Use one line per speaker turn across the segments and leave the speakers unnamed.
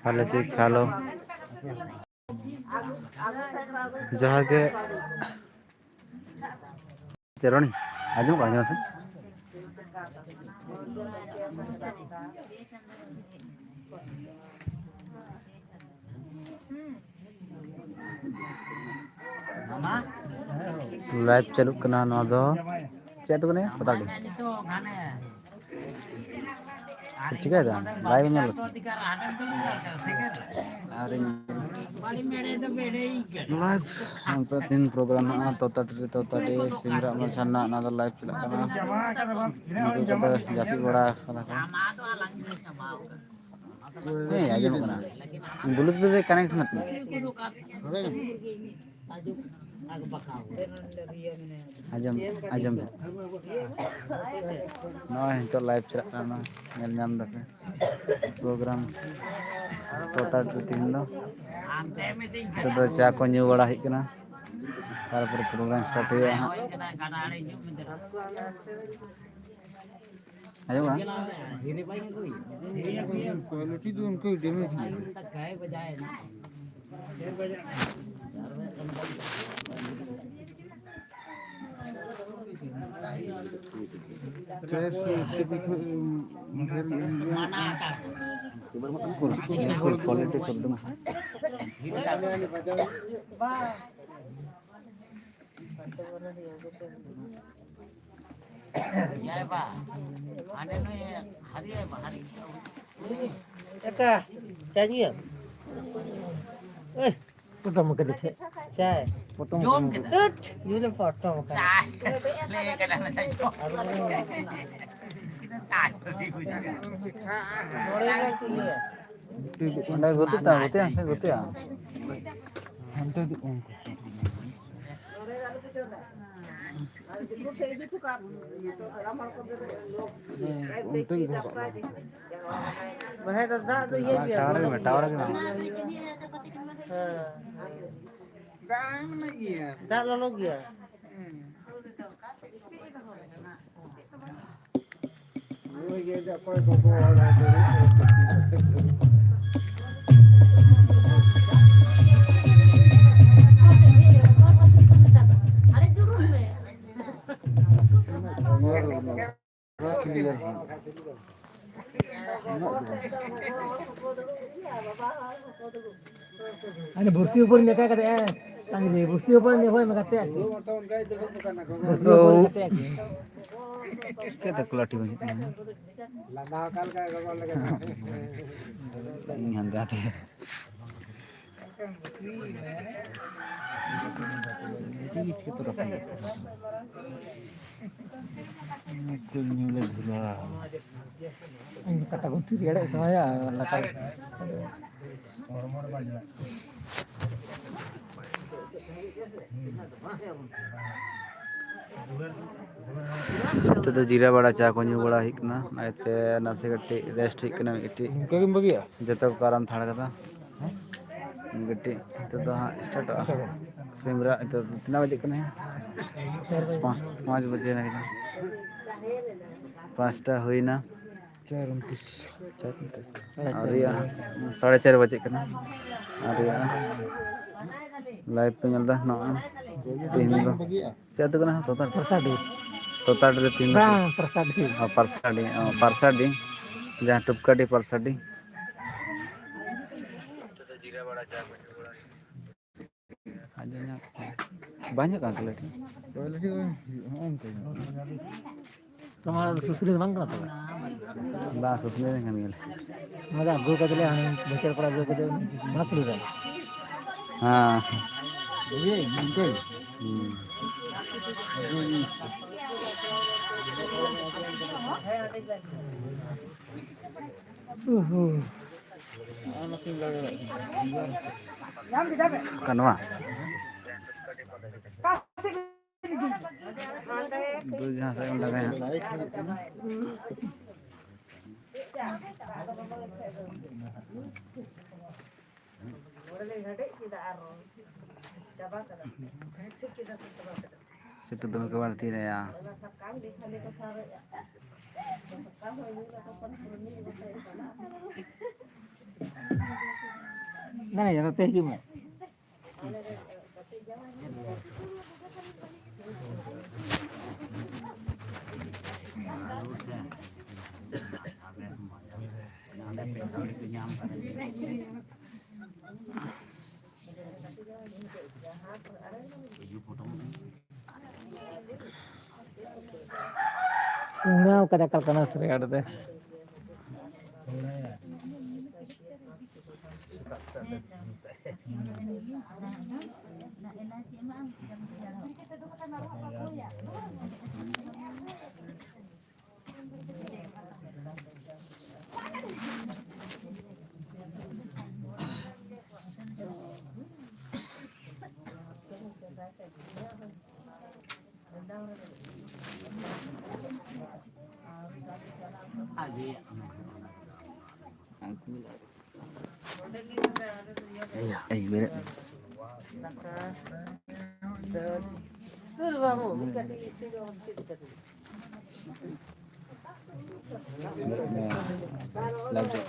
Hello जी, hello जहाँ के चरोनी आजू बाजू से लाइव चालू करना नवा दो चेक तो नहीं पता नहीं चिका था लाइव में लगा अरे लाइव हम पर दिन प्रोग्राम ना तो तटे सिमरा में छन्ना ना तो लाइव चला करना उनको तो जाफी बड़ा करा नहीं आजे मगना ब्लूटूथ से कनेक्ट मत आजम आजम नॉय तो लाइव चला करना नेल नाम दफे प्रोग्राम तो तटे तीन तो चा को न्यू बड़ा हिक ना तारपर प्रोग्राम स्टार्ट हुआ आयो ना क्वालिटी तो उनको डैमेज है क्वालिटी कर दो ya Pak ane no hari ya Pak hari
Eka cari ya potong muka dikit saya potong jom kita ini potong muka le kada na tayo kita tajo di hujan norenga tu ya
anda gote ya ante di
Bahaya tak tu ye biar.
Tower ke
Tak lalu dia. Ani bursi upar ni kaya kata tanggi bursi upar ni hoy makate aki. Bursi upar makate aki.
kita kelati banyak ni.
Lama kal kaya gawal lagi.
Ini hati-hati. Ini kita rapat. Ini lagi lah. Ini kata kunci dia ada saya lakukan. तो जीरा बड़ा चा को बड़ा हिकना नाते नासे गट्टी rest हिकना गट्टी कगिम बगिया जतो कारण थाड़ कदा गट्टी तो हां स्टार्ट सिमरा तो कितना बजे कने 5 बजे ना 5टा हुई ना 4:29 अरिया 4:30 बजे कना अरिया लाइव पे चलता ना तीन दो चेत कना तो ताड़ तीन परसाडी जहाँ टुपकाडी परसाडी banyak kan keladi
Kamar susuri bang kena tu.
bah susah dengan mil
Ada gol kat dia hang bocor pada gol kat dia mana perlu dah.
हाँ
Ini mungkin.
कनवा दो जहाँ से लगाए हैं Situ demi ke berarti ya.
Nah, ya teh cuma. Enggak, kadang kadang sering ada teh.
Iya, beda. Lagi.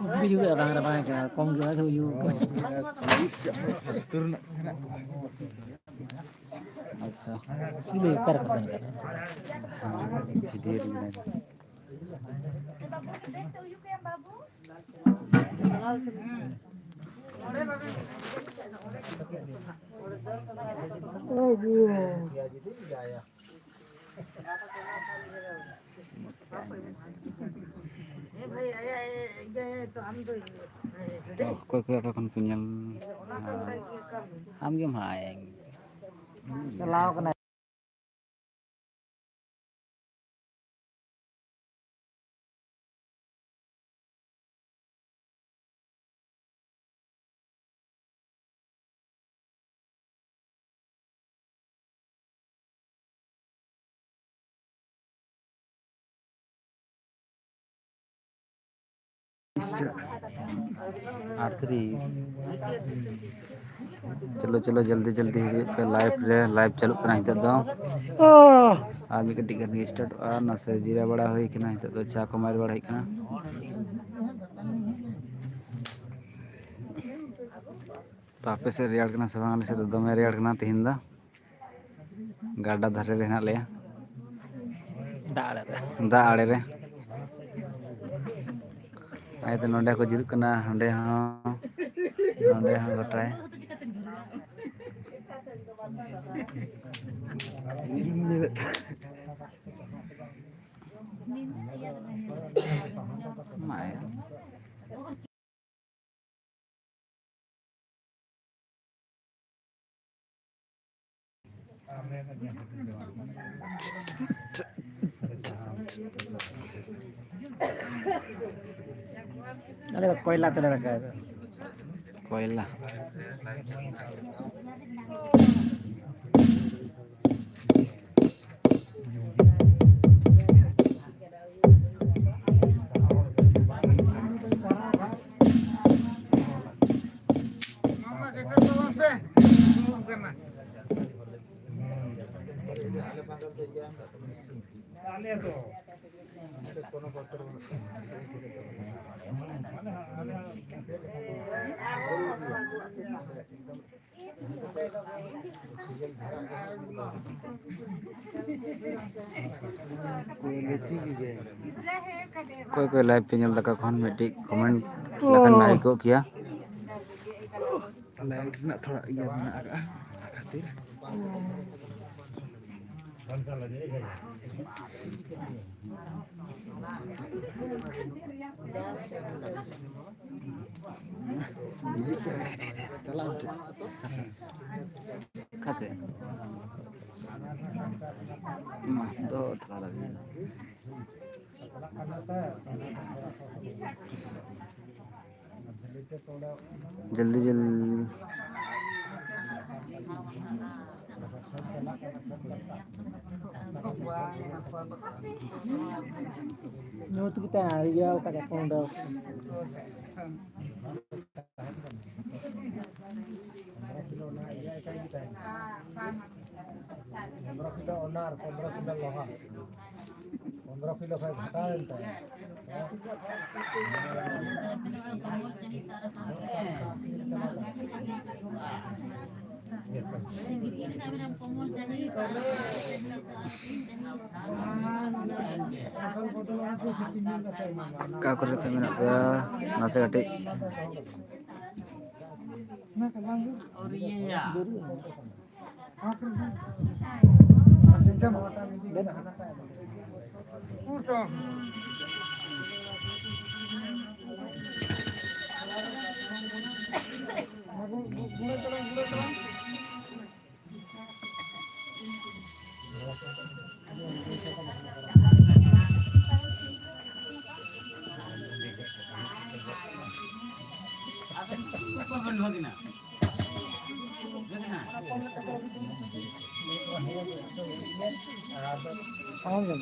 Kopi juga bang ada banyak ya. Kong juga tuh juga.
Turun. अच्छा
Sini कर पसंद कर.
वीडियो बनाए koy koy apa kan punya am game hai
Kalau kena
आर्थिरीस चलो चलो जल्दी जल्दी पे लाइव चलुक कना हित दो आर मी कटी करनी स्टार्ट आ नसे जीरा बड़ा होई कना हित दो चा को मार बड़ा होई कना तो आपे से रेयाड़ कना से बांगले से दमे रेयाड़ कना तिहिन दा गाडा धरे रे हेना लेया दा आड़े रे आई तो नोडे को जिरुक कना नोडे हां गटाय माया
ada koila tuh ada kayak.
कोयला कोई कोई लाइव पे ñel daka kon meti comment lakan bhai ko kiya light ना थोड़ा ये बना आगा खातिर खाते mah do thara जल्दी जल्दी
Nyut kita hari ya kada pondok.
Ka kurete menak pea nase katik
Paham kan?